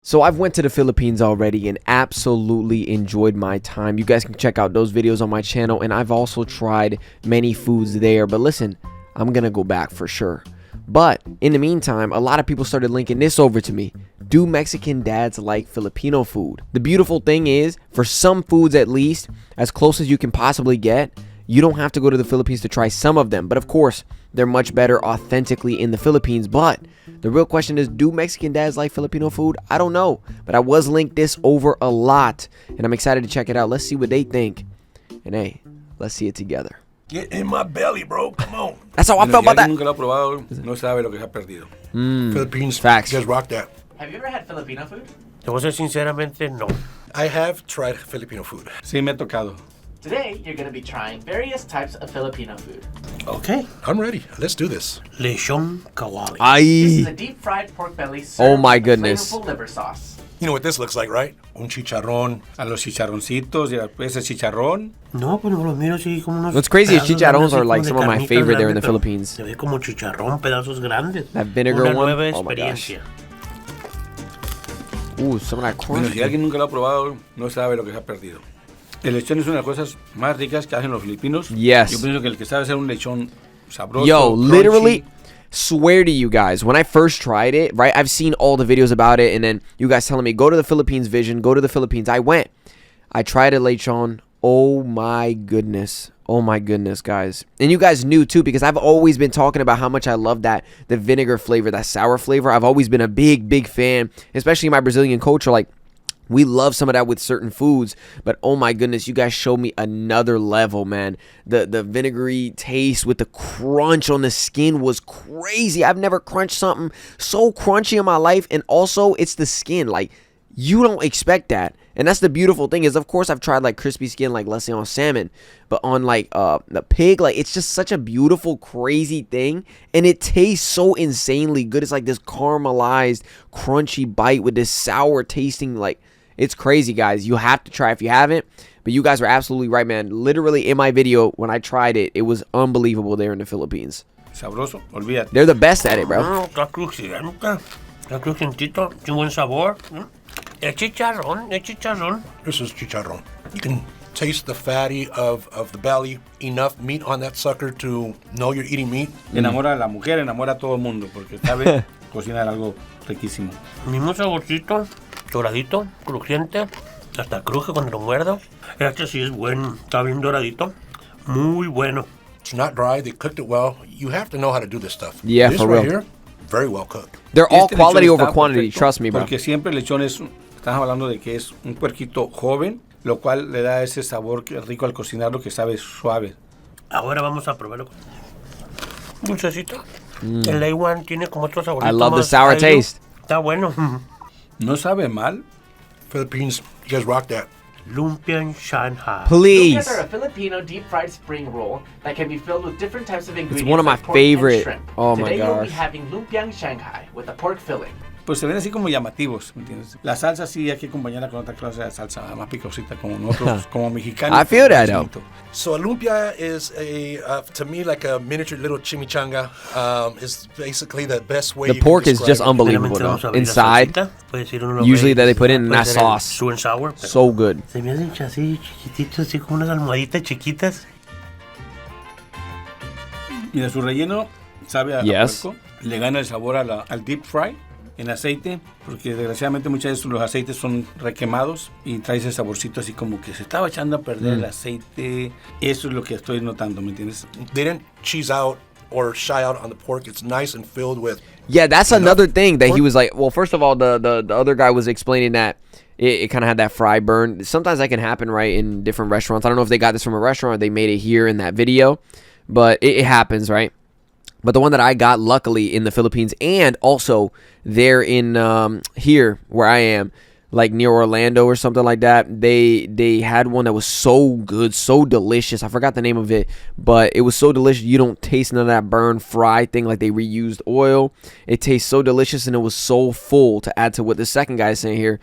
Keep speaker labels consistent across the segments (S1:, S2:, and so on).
S1: So I've went to the Philippines already and absolutely enjoyed my time. You guys can check out those videos on my channel, and I've also tried many foods there. But listen, I'm gonna go back for sure. But in the meantime, a lot of people started linking this over to me. Do Mexican dads like Filipino food? The beautiful thing is, for some foods at least, as close as you can possibly get, you don't have to go to the Philippines to try some of them. But of course, they're much better authentically in the Philippines. But the real question is, do Mexican dads like Filipino food? I don't know. But I was linked this over a lot, and I'm excited to check it out. Let's see what they think. And hey, let's see it together.
S2: Get in my belly, bro. Come on.
S1: That's how I felt about that.
S3: Nunca lo ha probado, no sabe lo que se ha perdido.
S2: Philippines.
S1: Facts.
S2: You guys rock that.
S4: Have you ever had Filipino food?
S5: Te voy a ser sinceramente, no.
S2: I have tried Filipino food.
S3: Sí, me ha tocado.
S4: Today, you're going to be trying various types of Filipino food.
S5: Okay.
S2: I'm ready. Let's do this.
S5: Lechon kawali.
S4: This is a
S1: Ay.
S4: deep-fried pork belly served
S1: Oh my
S4: with
S1: goodness.
S4: flavorful liver sauce.
S2: You know what this looks like, right? Un chicharrón.
S3: A los chicharroncitos, ese chicharrón.
S5: No, pues no los miro así como unos.
S1: What's crazy is
S5: pedazos
S1: chicharrones
S5: grandes,
S1: are
S5: así
S1: like
S5: como
S1: some
S5: de
S1: of my
S5: carnita
S1: favorite there in
S5: grande,
S1: the
S5: pero
S1: Philippines.
S5: Se ve como chicharrón, pedazos grandes.
S1: That vinegar
S5: Una
S1: one?
S5: nueva
S1: Oh my gosh.
S5: experiencia.
S1: Ooh, some of that
S3: Bueno,
S1: crunch.
S3: si alguien nunca lo ha probado, no sabe lo que se ha perdido. El lechón es una de las cosas más ricas que hacen los filipinos.
S1: Yes.
S3: Yo pienso que el que sabe hacer un lechón sabroso,
S1: Yo,
S3: crunchy,
S1: literally, swear to you guys, when I first tried it, right, I've seen all the videos about it, and then you guys telling me, go to the Philippines Vision, go to the Philippines. I went. I tried a lechon. Oh my goodness. Oh my goodness, guys. And you guys knew too, because I've always been talking about how much I love the vinegar flavor, that sour flavor. I've always been a big fan, especially my Brazilian culture. Like, we love some of that with certain foods, but oh my goodness, you guys showed me another level, man. The vinegary taste with the crunch on the skin was crazy. I've never crunched something so crunchy in my life, and also it's the skin. Like, you don't expect that. And that's the beautiful thing is, of course, I've tried like crispy skin, like let's say on salmon, but on like the pig, like it's just such a beautiful, crazy thing, and it tastes so insanely good. It's like this caramelized, crunchy bite with this sour tasting, like it's crazy, guys. You have to try if you haven't. But you guys were absolutely right, man. Literally in my video when I tried it, it was unbelievable there in the Philippines.
S3: sabroso, olvídate.
S1: They're the best at it, bro.
S5: Está crujiente. Está crujientito. Tiene buen sabor. El chicharrón.
S2: This is chicharrón. You can taste the fatty of the belly. Enough meat on that sucker to know you're eating meat.
S3: Enamora a la mujer, enamora a todo el mundo, porque sabe cocinar algo riquísimo.
S5: Mismo saborcito. Doradito. Crujiente. Hasta cruje cuando lo muerdo. Este sí es bueno. Está bien doradito. Muy bueno.
S2: It's not dry. They cooked it well. You have to know how to do this stuff.
S1: Yeah,
S2: this
S1: for
S2: right
S1: real.
S2: here, very well cooked.
S1: They're all
S3: Este
S1: quality
S3: lechón
S1: over
S3: está
S1: quantity.
S3: perfecto,
S1: Trust me, bro.
S3: Porque siempre el lechón estamos hablando de que es un puerquito joven, lo cual le da ese sabor rico al cocinarlo, que sabe suave.
S5: Ahora vamos a probarlo. Dulcecito. El A1 tiene como otro sabor.
S1: I love the sour taste.
S5: Está bueno.
S3: No sabe mal.
S2: Philippines, you guys rock that.
S5: Lumpia en Shanghai.
S1: Please.
S4: Lumpias are a Filipino deep-fried spring roll that can be filled with different types of ingredients.
S1: one of my
S4: like pork and
S1: favorite.
S4: shrimp.
S1: Oh my
S4: Today you'll be
S1: gosh.
S4: having lumpiang Shanghai with a pork filling.
S3: Pues se ven así como llamativos, ¿me entiendes? La salsa sí hay que acompañarla con otra clase de salsa más picosita, como nosotros, como mexicanos.
S1: I feel that, though.
S2: So a lumpia is to me, like a miniature little chimichanga. Is basically the best way.
S1: The
S2: you can
S1: pork is
S2: describe
S1: just
S2: it.
S1: unbelievable,
S5: Primeramente vamos a
S1: though.
S5: abrir la
S1: Inside,
S5: salsita. Puede decir uno lo
S1: usually
S5: ve,
S1: that they put in
S5: puede
S1: that
S5: ser el
S1: sauce.
S5: sweet and sour, pero
S1: So good.
S5: se me hacen así chiquititos, así como unas almohaditas chiquitas.
S3: Mira, su relleno sabe a
S1: Yes.
S3: puerco, le gana el sabor al deep fry en aceite, porque desgraciadamente muchas veces los aceites son requemados y trae ese saborcito así como que se estaba echando a perder el aceite. Eso es lo que estoy notando, ¿me entiendes?
S2: They didn't cheese out or shy out on the pork. It's nice and filled with.
S1: Yeah, that's another thing that he was like, well, first of all, the other guy was explaining that it kind of had that fry burn. Sometimes that can happen, right, in different restaurants. I don't know if they got this from a restaurant or they made it here in that video, but it happens, right? But the one that I got, luckily, in the Philippines and also there in here where I am, like near Orlando or something like that, they had one that was so good, so delicious. I forgot the name of it, but it was so delicious. You don't taste none of that burn fry thing like they reused oil. It tastes so delicious, and it was so full, to add to what the second guy is saying here.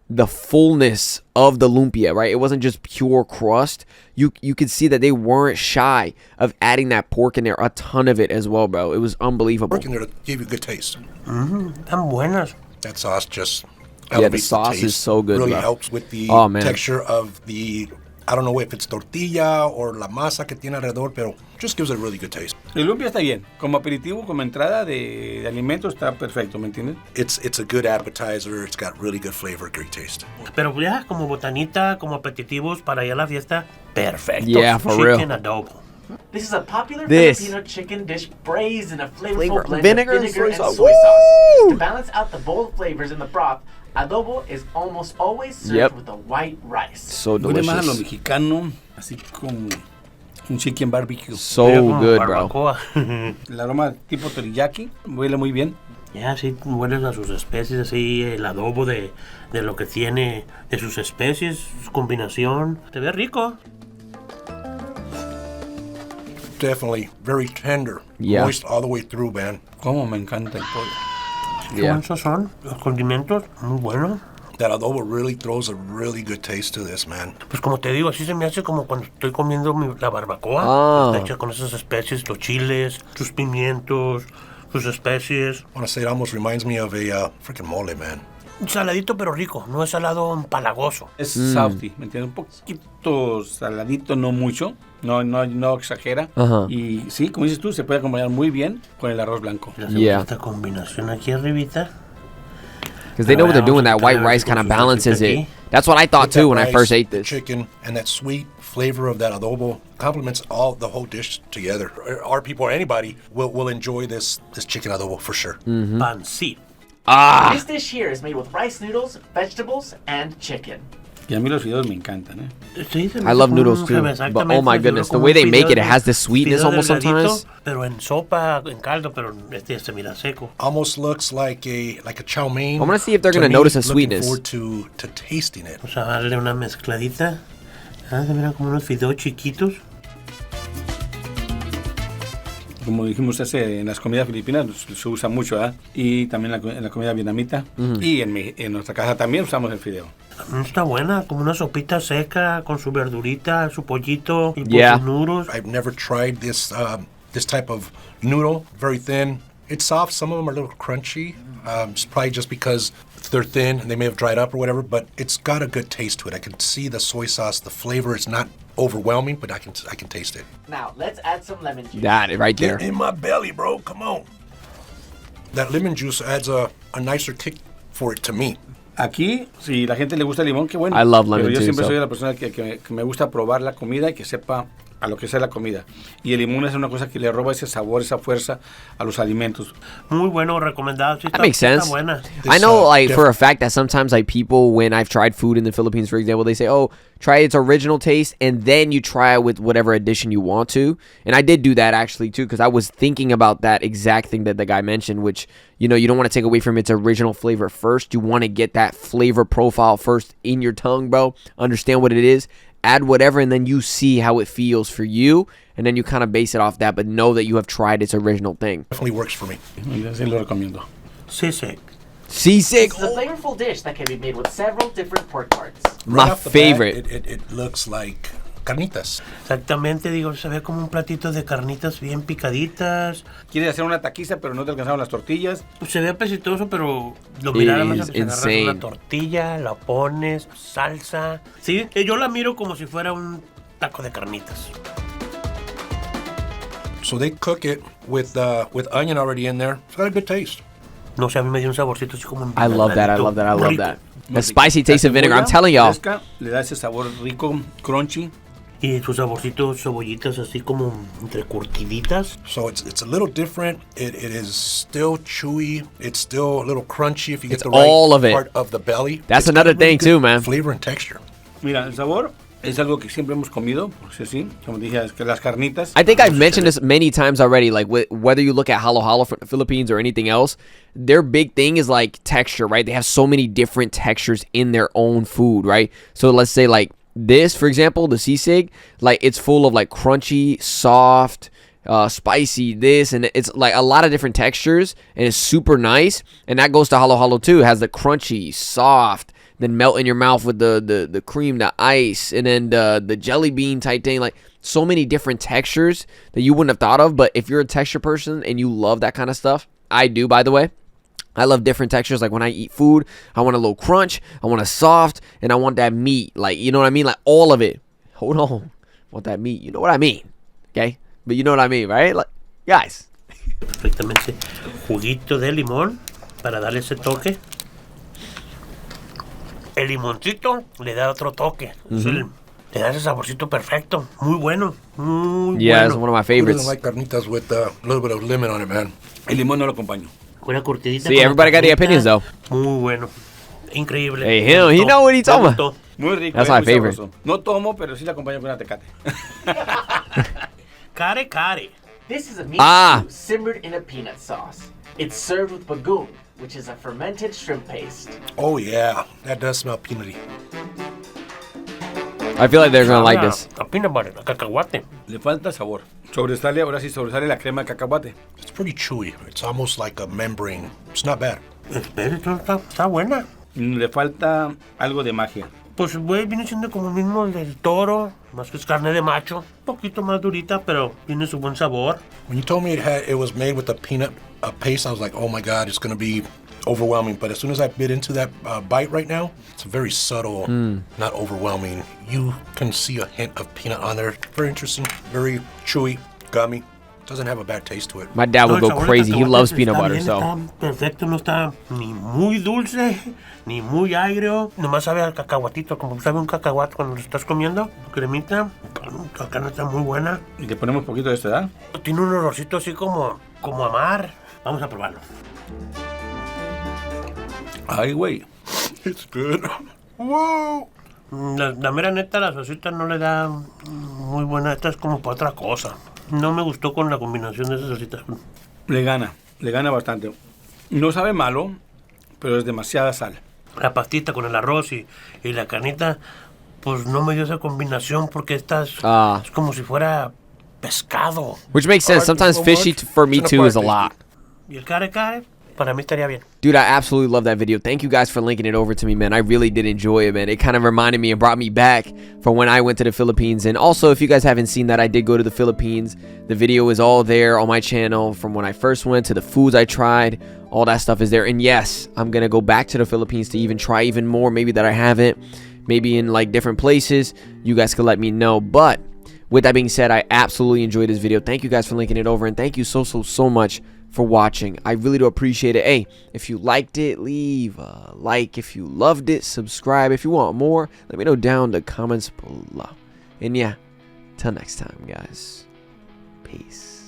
S1: The fullness of the lumpia, right? It wasn't just pure crust. You could see that they weren't shy of adding that pork in there, a ton of it as well, bro. It was unbelievable.
S2: Pork in there to give you good taste.
S5: Están buenas.
S2: That sauce just elevates
S1: sauce
S2: taste.
S1: is so good,
S2: Really
S1: bro.
S2: helps with the
S1: Oh, man.
S2: texture of the, I don't know if it's tortilla or la masa que tiene alrededor, pero just gives it a really good taste.
S3: El lumpia está bien. Como aperitivo, como entrada de alimentos, está perfecto, ¿me entiendes?
S2: It's a good appetizer. It's got really good flavor, great taste.
S5: Pero ya, como botanita, como apetitivos para allá a la fiesta, perfecto.
S1: Yeah, for real.
S5: Chicken adobo.
S4: This is a popular
S1: This.
S4: Filipino chicken dish braised in a flavorful
S1: Flavor-
S4: blend
S1: vinegar
S4: of
S1: and
S4: vinegar
S1: soy
S4: and
S1: sauce.
S4: soy sauce.
S1: Woo!
S4: To balance out the bold flavors in the broth, adobo is almost always served
S1: Yep.
S4: with a white rice.
S1: So
S3: Huele más a lo
S1: delicious.
S3: mexicano, así como un chicken barbecue.
S1: So
S5: Huele como
S1: good, bro.
S5: barbacoa.
S3: El aroma tipo teriyaki huele muy bien.
S5: Ya, sí, hueles a sus especies, así, el adobo de lo que tiene, de sus especies, su combinación. Se ve rico.
S2: Definitely very tender,
S1: Yeah.
S2: moist all the way through, man.
S3: Cómo me encanta el pollo.
S5: Qué
S1: Yeah.
S5: buen sazón, los condimentos, muy bueno.
S2: That adobo really throws a really good taste to this, man.
S5: Pues como te digo, así se me hace como cuando estoy comiendo la barbacoa.
S1: Ah.
S5: Está hecha con esas especies, los chiles, sus pimientos, sus especies.
S2: I want to say it almost reminds me of a freaking mole, man.
S5: Saladito pero rico, no es salado empalagoso.
S3: Es salty, ¿me entiendes? Un poquito saladito, no mucho. No exagera.
S1: Ajá.
S3: Y sí, como dices tú, se puede acompañar muy bien con el arroz blanco.
S5: Le hacemos
S1: Yeah.
S5: esta combinación aquí arribita.
S1: Because they know what they're doing. That white
S5: Vamos a
S1: rice kind of
S5: quitar
S1: balances
S5: aquí.
S1: it. That's what I thought
S2: With that
S1: too when I first
S2: rice,
S1: ate
S2: the
S1: this.
S2: chicken, and that sweet flavor of that adobo complements all the whole dish together. Our people or anybody will enjoy this chicken adobo for sure.
S5: Pancito.
S1: Ah,
S4: This dish here is made with rice noodles, vegetables, and chicken.
S3: Y a mí los fideos me encantan, ¿eh?
S5: Sí, se me
S1: I
S5: hace
S1: love
S5: como
S1: noodles
S5: un-
S1: too,
S5: se me
S1: but
S5: exactamente
S1: oh my
S5: figura
S1: goodness, the
S5: como
S1: way
S5: un
S1: they make
S5: fideo
S1: it, it has this sweetness
S5: fideo
S1: almost
S5: delgadito,
S1: sometimes.
S5: Pero en sopa, en caldo, pero se mira seco.
S2: Almost looks like a chow mein.
S1: I wanna see if they're
S2: To
S1: gonna
S2: me,
S1: notice the
S2: looking
S1: sweetness.
S2: forward to tasting it.
S5: Vamos a darle una mezcladita. Ah, se miran como unos fideos chiquitos.
S3: Como dijimos en las comidas filipinas se usa mucho, ¿verdad? Y también en la comida vietnamita. Y en nuestra casa también usamos el fideo.
S5: Está buena, como una sopita seca con su verdurita, su pollito y
S1: Yeah.
S5: sus noodles.
S2: I've never tried this type of noodle. Very thin. It's soft. Some of them are a little crunchy. It's probably just because they're thin and they may have dried up or whatever. But it's got a good taste to it. I can see the soy sauce. The flavor is not overwhelming, but I can taste it.
S4: Now, let's add some lemon juice.
S1: That right there.
S2: Get in my belly, bro. Come on. That lemon juice adds a nicer kick for it to me.
S3: Aquí, si la gente le gusta el limón, qué bueno.
S1: I love lemon
S3: Pero yo
S1: too,
S3: siempre
S1: so.
S3: soy la persona que me gusta probar la comida y que sepa a lo que sea la comida. Y el limón es una cosa que le roba ese sabor, esa fuerza a los alimentos.
S5: Muy bueno, recomendado. Sí,
S1: That makes sense.
S5: Está buena.
S1: I know, like, for a
S2: different.
S1: fact that sometimes, like, people, when I've tried food in the Philippines, for example, they say, oh, try its original taste, and then you try it with whatever addition you want to. And I did do that, actually, too, because I was thinking about that exact thing that the guy mentioned, which, you know, you don't want to take away from its original flavor first. You want to get that flavor profile first in your tongue, bro. Understand what it is. Add whatever, and then you see how it feels for you, and then you kind of base it off that, but know that you have tried its original thing.
S2: Definitely works for me.
S3: Así lo recomiendo.
S5: Sí, sí.
S1: Seasick,
S4: This is a flavorful dish that can be made with several different pork parts.
S1: my
S2: off the bat,
S1: favorite.
S2: it looks like carnitas.
S5: Exactamente, digo, se ve como un platito de carnitas bien picaditas.
S3: Quieres hacer una taquiza, pero no te alcanzaron las tortillas.
S5: Pues se ve apetitoso, pero lo
S1: It
S5: mirara más
S1: is
S5: a que agarras
S1: insane.
S5: una tortilla, la pones, salsa. Sí, yo la miro como si fuera un taco de carnitas.
S2: So they cook it with onion already in there. It's got a good taste.
S5: No sé, a mí me dio un saborcito así como
S1: I love that. I
S5: envenenadito,
S1: love that. I love
S5: rico.
S1: that. The spicy taste of vinegar. I'm
S3: cebolla
S1: telling y'all.
S3: fresca le da ese sabor rico, crunchy.
S5: Y sus saborcitos, cebollitas así como entre curtiditas.
S2: So it's a little different. It is still chewy. It's still a little crunchy if you get
S1: It's
S2: the right
S1: all of it.
S2: part of the belly.
S1: That's
S2: It's got
S1: another
S2: a really
S1: thing too,
S2: good
S1: man.
S2: Flavor and texture.
S3: Mira, el sabor es algo que siempre hemos comido, pues sí, como dije, es que las carnitas.
S1: I think I've mentioned this many times already. Like whether you look at Halo Halo from the Philippines or anything else, their big thing is like texture, right? They have so many different textures in their own food, right? So let's say like this, for example, the sisig, like it's full of like crunchy, soft, spicy, this, and it's like a lot of different textures, and it's super nice. And that goes to Halo Halo too. It has the crunchy, soft, then melt in your mouth with the cream, the ice, and then the jelly bean type thing. Like so many different textures that you wouldn't have thought of. But if you're a texture person and you love that kind of stuff, I do, by the way, I love different textures. Like when I eat food, I want a little crunch, I want a soft, and I want that meat. Like, you know what I mean? Like all of it. Hold on. Want that meat. You know what I mean. Okay? But you know what I mean, right? Like, guys.
S5: Perfectamente. Juguito de limón para darle ese toque. El limoncito le da otro toque. Le da ese saborcito perfecto. Muy bueno. Muy
S1: Yeah,
S5: bueno.
S1: it's one of my
S2: Who
S1: favorites.
S2: doesn't like carnitas with a little bit of lemon on it, man?
S3: El limón no lo acompaño.
S5: Una curtidita.
S1: See,
S5: con la
S1: everybody got their
S5: carnita.
S1: opinions, though.
S5: Muy bueno. Increíble.
S1: Hey, him, he know what he's talking about.
S3: Muy rico.
S1: That's my
S3: muy
S1: favorite.
S3: sabroso. No tomo, pero sí la acompaño con una tecate.
S5: Care, care.
S4: This is a meat stew simmered in a peanut sauce. It's served with bagoong, which is a fermented shrimp paste.
S2: Oh, yeah. That does smell peanutty.
S1: I feel like they're going to like this.
S5: A peanut butter, a cacahuate.
S3: Le falta sabor. Sobresale, ahora sí sobresale la crema de cacahuate.
S2: It's pretty chewy. It's almost like a membrane. It's not bad.
S5: Espérate, está buena.
S3: Le falta algo de magia.
S5: Pues güey, viene siendo como el mismo del toro, más que es carne de macho. Un poquito más durita, pero tiene su buen sabor.
S2: When you told me it was made with a peanut paste, I was like, oh my God, it's going to be overwhelming. But as soon as I bit into that bite right now, it's very subtle, not overwhelming. You can see a hint of peanut on there. Very interesting, very chewy, gummy. Doesn't have a bad taste to it.
S1: My dad would
S5: No, el
S1: go
S5: sabor del
S1: crazy. He
S5: cacahuate
S1: loves
S5: está
S1: peanut butter,
S5: bien,
S1: so.
S5: Está perfecto, no está ni muy dulce, ni muy agrio. Nomás sabe al cacahuatito, como sabe un cacahuate cuando lo estás comiendo. Cremita, la carne está muy buena.
S3: Y le ponemos un poquito de este, ¿verdad?
S5: Tiene un olorcito así como a mar. Vamos a probarlo.
S3: Ay, güey.
S2: It's good. Whoa!
S5: La mera neta, la salsita no le da muy buena. Esta es como para otra cosa. No me gustó con la combinación de esas salsitas.
S3: Le gana bastante. No sabe malo, pero es demasiada sal.
S5: La pastita con el arroz y la carnita, pues no me dio esa combinación porque esta es como si fuera pescado.
S1: Which makes sense. Sometimes fishy for me too is a lot.
S5: Y el care, para mí estaría bien.
S1: Dude, I absolutely love that video. Thank you guys for linking it over to me, man. I really did enjoy it, man. It kind of reminded me and brought me back from when I went to the Philippines. And also, if you guys haven't seen that, I did go to the Philippines. The video is all there on my channel from when I first went to the foods I tried. All that stuff is there. And yes, I'm going to go back to the Philippines to even try even more, maybe that I haven't. Maybe in like different places. You guys can let me know. But with that being said, I absolutely enjoyed this video. Thank you guys for linking it over. And thank you so much for watching. I really do appreciate it. Hey, if you liked it, leave a like. If you loved it, subscribe. If you want more, let me know down in the comments below. And yeah, till next time, guys. Peace.